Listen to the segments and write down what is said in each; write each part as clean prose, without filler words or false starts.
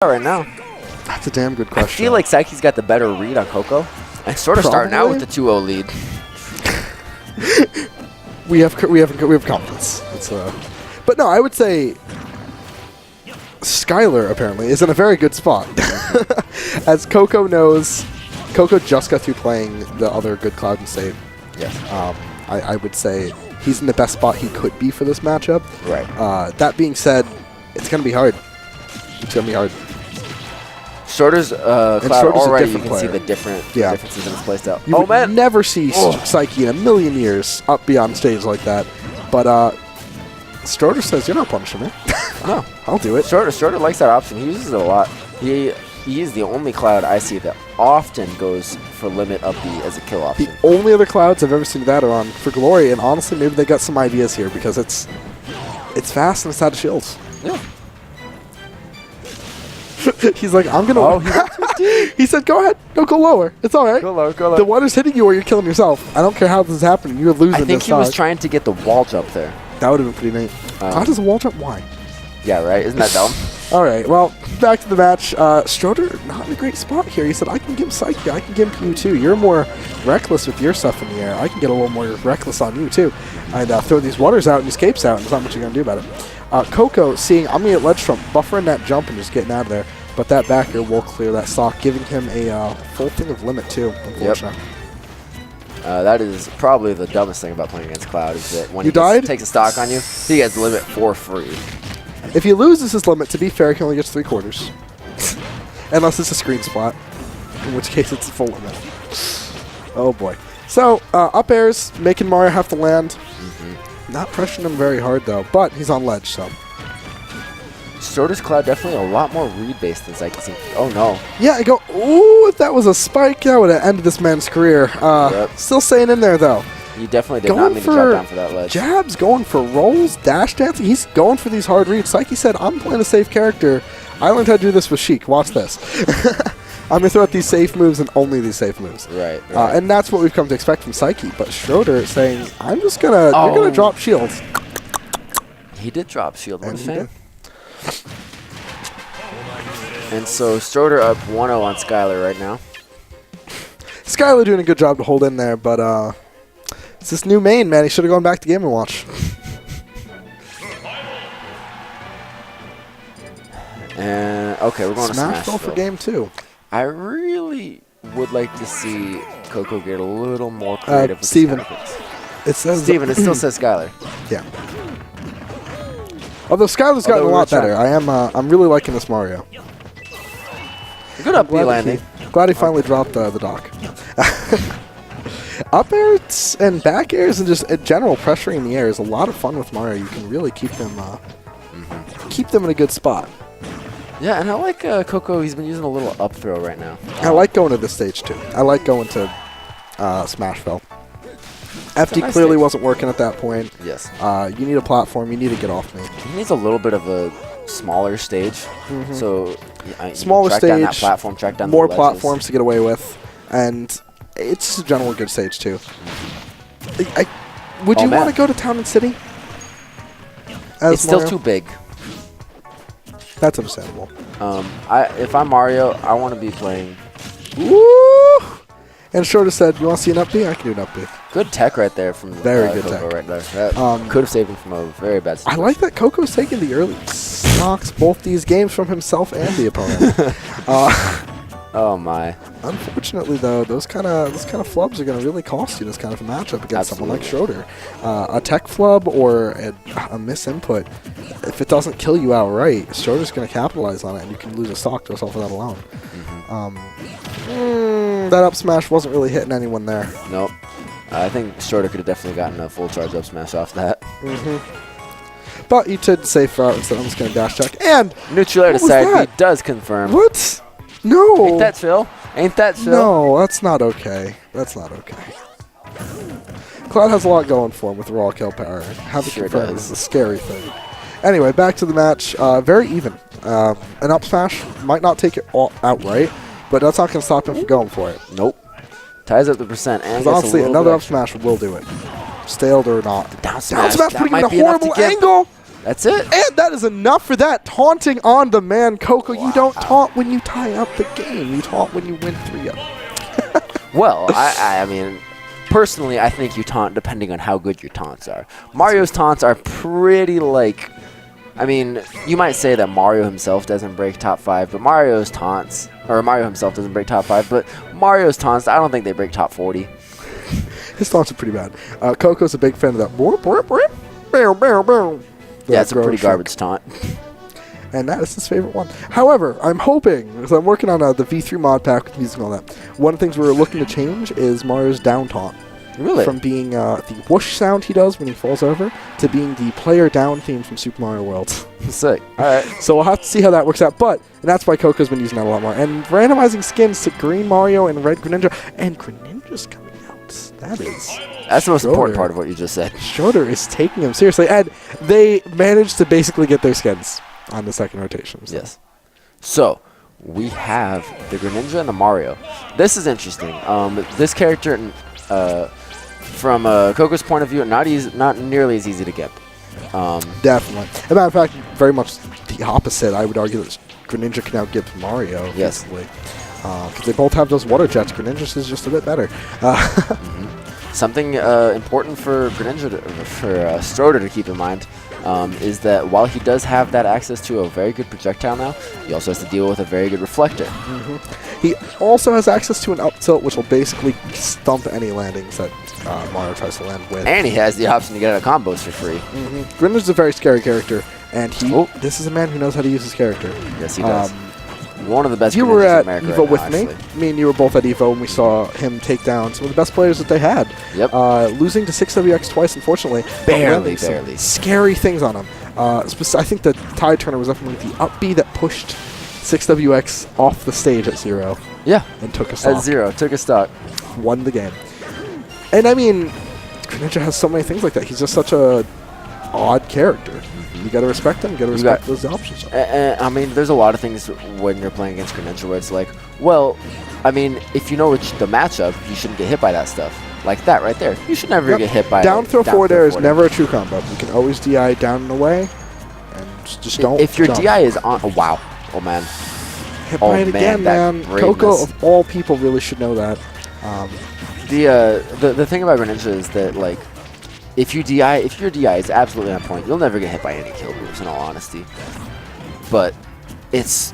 right now? That's a damn good question. I feel like Psyche's got the better read on Coco. And sort of starting out with the 2-0 lead. we have confidence. But no, I would say Skylar apparently is in a very good spot. As Coco knows, Coco just got through playing the other good Cloud and State. Yes. I would say he's in the best spot he could be for this matchup. Right. That being said, it's going to be hard. It's going to be hard. Stroder's Cloud Stroder's already, you can see the differences in his playstyle. You would never see Psyche in a million years up beyond stage like that. But Stroder says, you're not punishing me. No, I'll do it. Stroder likes that option. He uses it a lot. He is the only Cloud I see that often goes for limit up B as a kill option. The only other Clouds I've ever seen that are on for Glory, and honestly, maybe they got some ideas here because it's fast and it's out of shields. Yeah. He's like, I'm gonna. Oh, he went too deep. He said, "Go ahead, no, go lower. It's all right. Go lower, go lower. The water's hitting you, or you're killing yourself. I don't care how this is happening. You're losing." I think he was trying to get the wall jump there. That would have been pretty neat. How does a wall jump? Why? Yeah, right. Isn't that dumb? All right. Well, back to the match. Stroder not in a great spot here. He said, "I can give Psyche. I can give you too. You're more reckless with your stuff in the air. I can get a little more reckless on you too, and throw these waters out and escapes out. And there's not much you're gonna do about it." Coco seeing I'm gonna get ledge trump, buffering that jump and just getting out of there. But that backer will clear that stock, giving him a full thing of limit too, unfortunately. Yep. That is probably the dumbest thing about playing against Cloud is that when he takes a stock on you, he gets limit for free. If he loses his limit, to be fair, he only gets 3/4. Unless it's a screen spot, in which case it's a full limit. Oh boy. So, up airs, making Mario have to land. Not pressuring him very hard though, but he's on ledge, so. Stroder's Cloud definitely a lot more read-based than Psyche. Oh no. Yeah, I go, ooh, if that was a spike, that would have ended this man's career. Still staying in there though. You definitely did not mean to drop down for that ledge. Jabs, going for rolls, dash dancing. He's going for these hard reads. Psyche said, I'm playing a safe character. I learned how to do this with Sheik. Watch this. I'm going to throw out these safe moves and only these safe moves. Right. And that's what we've come to expect from Psyche. But Stroder saying, I'm just going to, you're going to drop shields. He did drop shield. What a shame. And so Stroder up 1-0 on Skylar right now. Skylar doing a good job to hold in there, but it's this new main, man. He should have gone back to Game & Watch. And okay, we're going to Smashville for game 2. I really would like to see Coco get a little more creative. Steven. It says Steven. It still says Skylar. Yeah. Although Skylar's gotten a lot better. I'm really liking this Mario. Good up B landing. Glad he finally dropped the dock. Up airs and back airs and just general pressuring in the air is a lot of fun with Mario. You can really keep them in a good spot. Yeah, and I like Coco. He's been using a little up throw right now. I like going to this stage too. I like going to Smashville. FD clearly wasn't working at that point. Yes. You need a platform. You need to get off me. He needs a little bit of a smaller stage. So smaller track stage, down that platform, track down more the platforms to get away with, and it's just a general good stage too. Would you want to go to Town and City? It's still too big. That's understandable. If I'm Mario, I want to be playing. Woo! And Stroder said, "You want to see an up B? I can do an up B." Good tech right there from very good Coco tech right there. That could have saved him from a very bad situation. I like that Coco's taking the early knocks both these games from himself and the opponent. Oh my! Unfortunately, though, those kind of flubs are going to really cost you this kind of a matchup against someone like Stroder. A tech flub or a misinput, if it doesn't kill you outright, Stroder's going to capitalize on it, and you can lose a stock to yourself for that alone. That up smash wasn't really hitting anyone there. Nope. I think Stroder could have definitely gotten a full charge up smash off that. But you took the safe route instead. I'm just going to dash check. And neutral air to side B does confirm. What? No. Ain't that Phil? Ain't that Phil? No, that's not okay. That's not okay. Cloud has a lot going for him with raw kill power. Having confirmed is a scary thing. Anyway, back to the match. Very even. An up smash might not take it all outright, but that's not going to stop him from going for it. Nope. Ties up the percent. And honestly, another up smash will do it. Staled or not. Down smash Putting in a horrible angle. That's it. And that is enough for that. Taunting on the man, Coco. Wow. You don't taunt when you tie up the game. You taunt when you win 3-0. Well, I mean, personally, I think you taunt depending on how good your taunts are. Mario's taunts are pretty, like... I mean, you might say that Mario himself doesn't break top 5, but Mario's taunts... Or Mario himself doesn't break top 5, but Mario's taunts, I don't think they break top 40. His taunts are pretty bad. Coco's a big fan of that. Yeah, it's a pretty garbage taunt. And that is his favorite one. However, I'm hoping, because I'm working on the V3 mod pack with music and all that, one of the things we're looking to change is Mario's down taunt. Really? From being the whoosh sound he does when he falls over to being the player down theme from Super Mario World. Sick. All right. So we'll have to see how that works out. But, and that's why Coco's been using that a lot more. And randomizing skins to Green Mario and Red Greninja. And Greninja's coming out. That's the most important part of what you just said. Stroder is taking him seriously. And they managed to basically get their skins on the second rotation. So. Yes. So, we have the Greninja and the Mario. This is interesting. This character... from Coco's point of view, not nearly as easy to get. Definitely. As a matter of fact, very much the opposite. I would argue that Greninja can now get to Mario. Yes. Because they both have those water jets. Greninja's is just a bit better. Something important for Greninja, for Stroder to keep in mind, is that while he does have that access to a very good projectile now, he also has to deal with a very good reflector. He also has access to an up tilt, which will basically stump any landings that Mario tries to land with. And he has the option to get out of combos for free. Greninja's a very scary character, and this is a man who knows how to use his character. Yes, he does. One of the best. You were at America EVO right with now, me. actually. Me and you were both at EVO, and we saw him take down some of the best players that they had. Yep. Losing to 6WX twice, unfortunately. Barely. Scary things on him. I think the tide turner was definitely the up B that pushed 6WX off the stage at 0. Yeah. And took a stock. At 0, took a stock. Won the game. And I mean, Greninja has so many things like that. He's just such a odd character. You gotta respect him. You gotta respect those options. I mean, there's a lot of things when you're playing against Greninja where it's like, well, I mean, if you know the matchup, you shouldn't get hit by that stuff. Like that right there. You should never get hit by down throw forward air is never a true combo. You can always DI down and away, and just don't. If your DI is on, wow, oh man, hit by it again, man. Coco of all people really should know that. The thing about Greninja is that like, if your DI is absolutely on point, you'll never get hit by any kill moves. In all honesty, but it's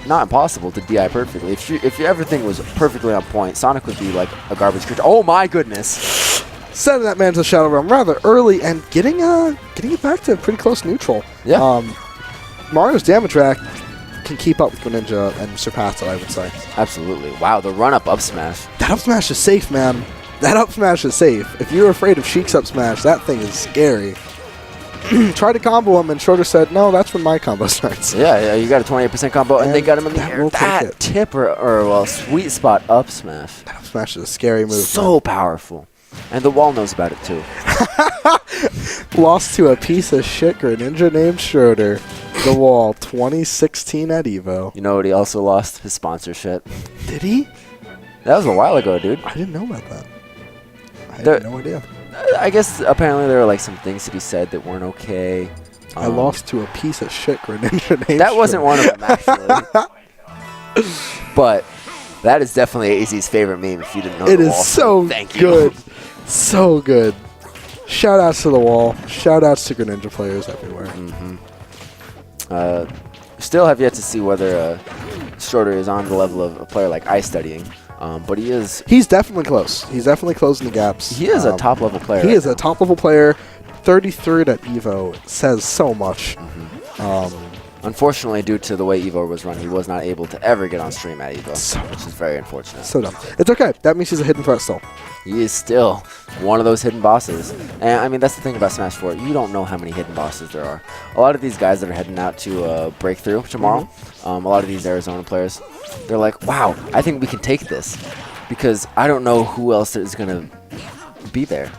not impossible to DI perfectly. If everything was perfectly on point, Sonic would be like a garbage creature. Oh my goodness! Sending that man to the Shadow Realm rather early and getting it back to pretty close neutral. Yeah. Mario's damage rack can keep up with Greninja and surpass it, I would say. Absolutely. Wow, the run-up smash. That up smash is safe, man. That up smash is safe. If you're afraid of Sheik's up smash, that thing is scary. Tried to combo him, and Stroder said, no, that's when my combo starts. Yeah, you got a 28% combo, and they got him in the air. That tip or sweet spot up smash. That up smash is a scary move. So powerful. And the wall knows about it, too. Lost to a piece of shit Greninja named Stroder. The wall, 2016 at EVO. You know what he also lost? His sponsorship. Did he? That was a while ago, dude. I didn't know about that. I had no idea. I guess apparently there were like some things to be said that weren't okay. I lost to a piece of shit Greninja named That wasn't one of them, actually. But that is definitely AZ's favorite meme if you didn't know. It is so good. So good. Shout outs to the wall. Shout outs to Greninja players everywhere. Still have yet to see whether Stroder is on the level of a player like Ice Studying. But he is. He's definitely close. He's definitely closing the gaps. He is a top level player. He is a top level player. 33rd at EVO says so much. Unfortunately, due to the way EVO was run, he was not able to ever get on stream at EVO, which is very unfortunate. So dumb. It's okay. That means he's a hidden threat still. He is still one of those hidden bosses. And I mean, that's the thing about Smash 4. You don't know how many hidden bosses there are. A lot of these guys that are heading out to Breakthrough tomorrow, a lot of these Arizona players, they're like, wow, I think we can take this. Because I don't know who else is going to be there.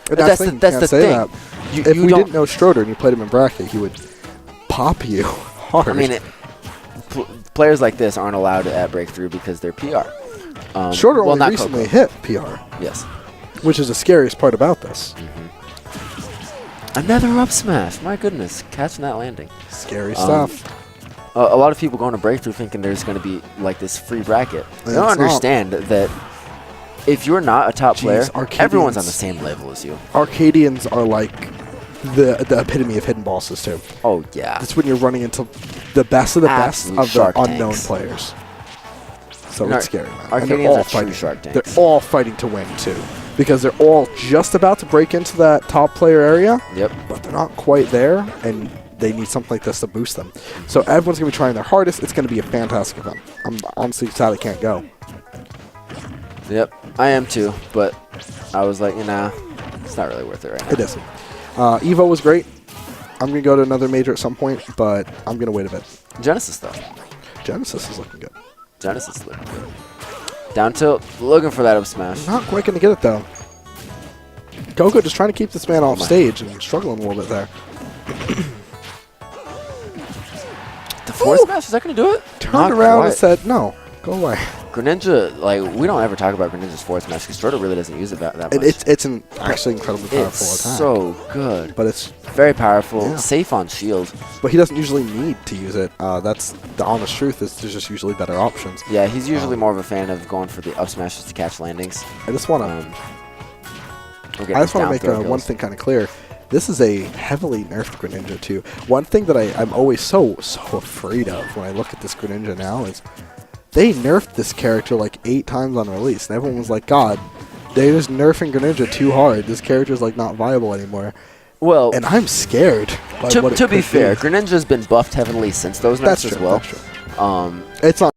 That's the thing. If we didn't know Stroder and you played him in bracket, he would pop you hard. I mean, players like this aren't allowed at Breakthrough because they're PR. Stroder only recently hit PR. Yes. Which is the scariest part about this. Another up smash. My goodness, catching that landing. Scary stuff. A lot of people going to Breakthrough thinking there's going to be like this free bracket. They don't understand that if you're not a top player, everyone's on the same level as you. Arcadians are like the epitome of hidden bosses too. Oh yeah. That's when you're running into the best of the Absolute best of the shark unknown tanks. players. So it's scary, man. And Arcadians are true shark tanks. They're all fighting to win too, because they're all just about to break into that top player area. Yep. But they're not quite there, and they need something like this to boost them. So everyone's going to be trying their hardest. It's going to be a fantastic event. I'm honestly sad I can't go. Yep, I am too, but I was like, it's not really worth it right now. It isn't. Evo was great. I'm going to go to another major at some point, but I'm going to wait a bit. Genesis, though. Genesis is looking good. Genesis is looking good. Down tilt, looking for that up smash. Not quite going to get it, though. Coco just trying to keep this man off stage and struggling a little bit there. The forward smash, is that going to do it? Turned around and said, no, go away. Greninja, like, we don't ever talk about Greninja's forward smash because Stroder really doesn't use it that much. It's an actually incredibly powerful it's attack. so good. But it's very powerful, safe on shield. But he doesn't usually need to use it. That's the honest truth, is there's just usually better options. Yeah, he's usually more of a fan of going for the up smashes to catch landings. I just want to make one thing kind of clear. This is a heavily nerfed Greninja too. One thing that I'm always so afraid of when I look at this Greninja now is they nerfed this character like 8 times on release, and everyone was like, God, they're just nerfing Greninja too hard. This character's like not viable anymore. Well, and I'm scared. To be fair, Greninja's been buffed heavily since those nerfs as well. That's true. It's not